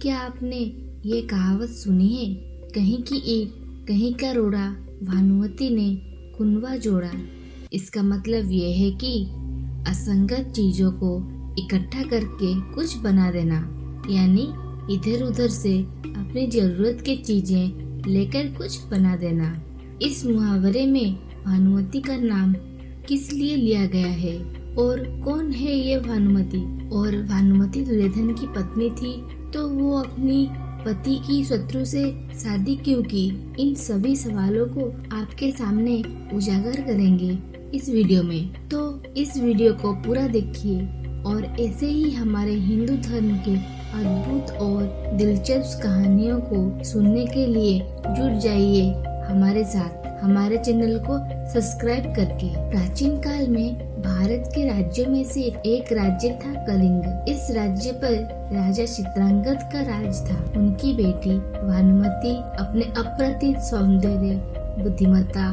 क्या आपने ये कहावत सुनी है, कहीं की ईंट कहीं का रोड़ा, भानुमति ने कुनवा जोड़ा। इसका मतलब ये है कि असंगत चीजों को इकट्ठा करके कुछ बना देना, यानी इधर उधर से अपनी जरूरत की चीजें लेकर कुछ बना देना। इस मुहावरे में भानुमति का नाम किस लिए लिया गया है और कौन है ये भानुमति? और भानुमति दुर्योधन की पत्नी थी तो वो अपनी पति की शत्रु से शादी क्यों की? इन सभी सवालों को आपके सामने उजागर करेंगे इस वीडियो में। तो इस वीडियो को पूरा देखिए और ऐसे ही हमारे हिंदू धर्म के अद्भुत और दिलचस्प कहानियों को सुनने के लिए जुड़ जाइए हमारे साथ, हमारे चैनल को सब्सक्राइब करके। प्राचीन काल में भारत के राज्यों में से एक राज्य था कलिंग। इस राज्य पर राजा चित्रांगद का राज था। उनकी बेटी भानुमति अपने अप्रतिम सौंदर्य, बुद्धिमत्ता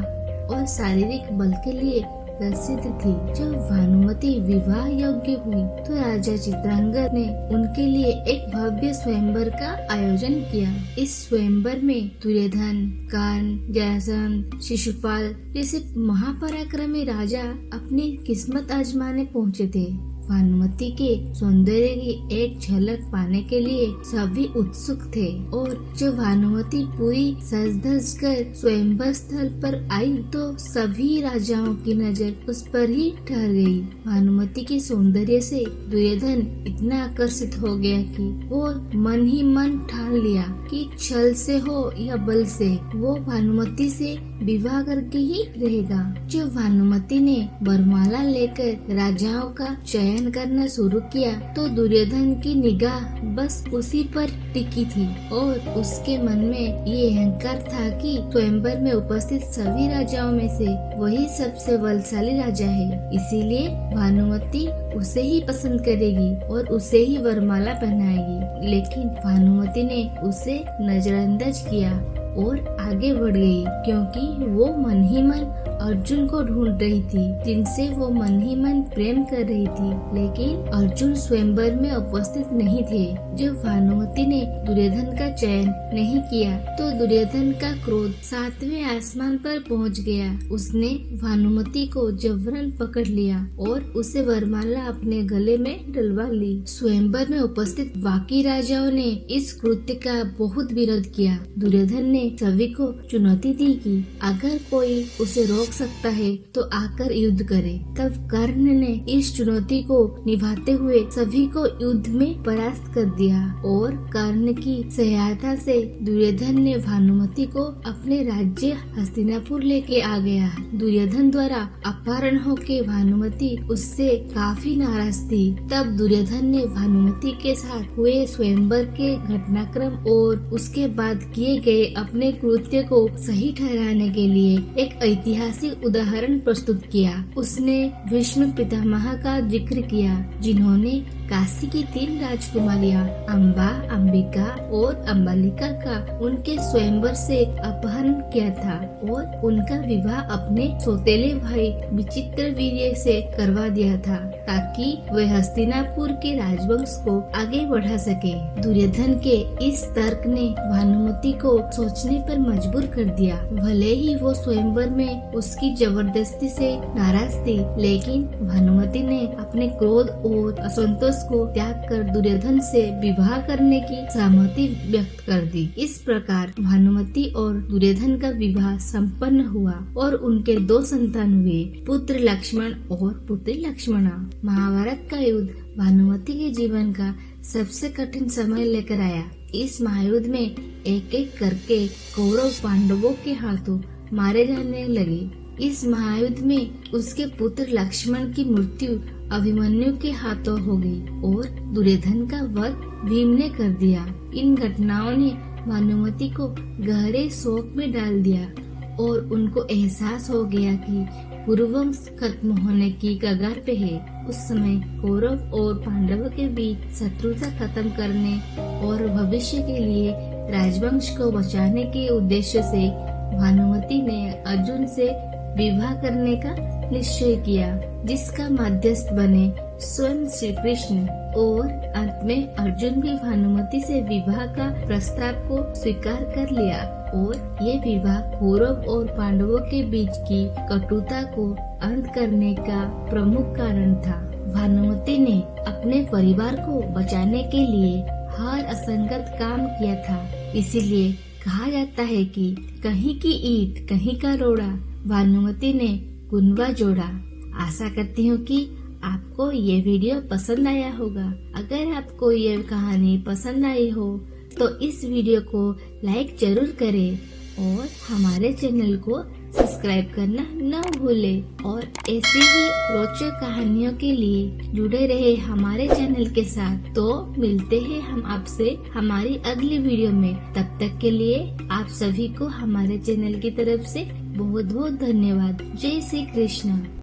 और शारीरिक बल के लिए प्रसिद्ध थी। जब भानुमति विवाह योग्य हुई तो राजा चित्रांगद ने उनके लिए एक भव्य स्वयंवर का आयोजन किया। इस स्वयंवर में दुर्योधन, कर्ण, जरासंध, शिशुपाल जैसे महापराक्रमी राजा अपनी किस्मत आजमाने पहुँचे थे। भानुमति के सौंदर्य की एक झलक पाने के लिए सभी उत्सुक थे और जब भानुमति पूरी सज धज कर स्वयंवर स्थल पर आई तो सभी राजाओं की नजर उस पर ही ठहर गई। भानुमति के सौंदर्य से दुर्योधन इतना आकर्षित हो गया कि वो मन ही मन ठान लिया कि छल से हो या बल से वो भानुमति से विवाह करके ही रहेगा। जब भानुमति ने वरमाला लेकर राजाओं का चयन करना शुरू किया तो दुर्योधन की निगाह बस उसी पर टिकी थी और उसके मन में ये अहंकार था कि स्वयंवर में उपस्थित सभी राजाओं में से वही सबसे बलशाली राजा है, इसीलिए भानुमति उसे ही पसंद करेगी और उसे ही वरमाला पहनाएगी। लेकिन भानुमति ने उसे नजरअंदाज किया और आगे बढ़ गई, क्योंकि वो मन ही मन अर्जुन को ढूंढ रही थी, जिनसे वो मन ही मन प्रेम कर रही थी। लेकिन अर्जुन स्वयंवर में उपस्थित नहीं थे। जब भानुमति ने दुर्योधन का चयन नहीं किया तो दुर्योधन का क्रोध 7वें आसमान पर पहुंच गया। उसने भानुमति को जबरन पकड़ लिया और उसे वरमाला अपने गले में डलवा ली। स्वयंवर में उपस्थित बाकी राजाओं ने इस कृत्य का बहुत विरोध किया। दुर्योधन ने सभी को चुनौती दी कि अगर कोई उसे रोक सकता है तो आकर युद्ध करे। तब कर्ण ने इस चुनौती को निभाते हुए सभी को युद्ध में परास्त कर दिया और कर्ण की सहायता से दुर्योधन ने भानुमति को अपने राज्य हस्तिनापुर लेके आ गया। दुर्योधन द्वारा अपहरण होके भानुमति उससे काफी नाराज थी। तब दुर्योधन ने भानुमति के साथ हुए स्वयंवर के घटनाक्रम और उसके बाद किए गए अपने कृत्य को सही ठहराने के लिए एक ऐतिहासिक उदाहरण प्रस्तुत किया। उसने भीष्म पितामह का जिक्र किया, जिन्होंने काशी की 3 राजकुमारियां अम्बा, अंबिका और अम्बालिका का उनके स्वयंवर से अपहरण किया था और उनका विवाह अपने सौतेले भाई विचित्रवीर्य से करवा दिया था, ताकि वे हस्तिनापुर के राजवंश को आगे बढ़ा सके। दुर्योधन के इस तर्क ने भानुमति को सोचने पर मजबूर कर दिया। भले ही वो स्वयंवर में उसकी जबरदस्ती से नाराज थी, लेकिन भानुमति ने अपने क्रोध और असंतोष को त्याग कर दुर्योधन से विवाह करने की सहमति व्यक्त कर दी। इस प्रकार भानुमति और दुर्योधन का विवाह संपन्न हुआ और उनके 2 संतान हुए, पुत्र लक्ष्मण और पुत्री लक्ष्मणा। महाभारत का युद्ध भानुमति के जीवन का सबसे कठिन समय लेकर आया। इस महायुद्ध में एक एक करके कौरव पांडवों के हाथों मारे जाने लगे। इस महायुद्ध में उसके पुत्र लक्ष्मण की मृत्यु अभिमन्यु के हाथों हो गई और दुर्योधन का वध भीम ने कर दिया। इन घटनाओं ने भानुमति को गहरे शोक में डाल दिया और उनको एहसास हो गया कि कुरुवंश खत्म होने की कगार पे है। उस समय कौरव और पांडवों के बीच शत्रुता खत्म करने और भविष्य के लिए राजवंश को बचाने के उद्देश्य से भानुमति ने अर्जुन से विवाह करने का निश्चय किया, जिसका मध्यस्थ बने स्वयं श्री कृष्ण। और अंत में अर्जुन भी भानुमति से विवाह का प्रस्ताव को स्वीकार कर लिया और ये विवाह कौरव और पांडवों के बीच की कटुता को अंत करने का प्रमुख कारण था। भानुमति ने अपने परिवार को बचाने के लिए हर असंगत काम किया था। इसीलिए कहा जाता है कि कहीं की ईंट कहीं का रोड़ा, भानुमति ने कुनबा जोड़ा। आशा करती हूँ कि आपको ये वीडियो पसंद आया होगा। अगर आपको ये कहानी पसंद आई हो तो इस वीडियो को लाइक जरूर करें और हमारे चैनल को सब्सक्राइब करना न भूलें और ऐसी ही रोचक कहानियों के लिए जुड़े रहे हमारे चैनल के साथ। तो मिलते हैं हम आपसे हमारी अगली वीडियो में। तब तक के लिए आप सभी को हमारे चैनल की तरफ से बहुत बहुत धन्यवाद। जय श्री कृष्ण।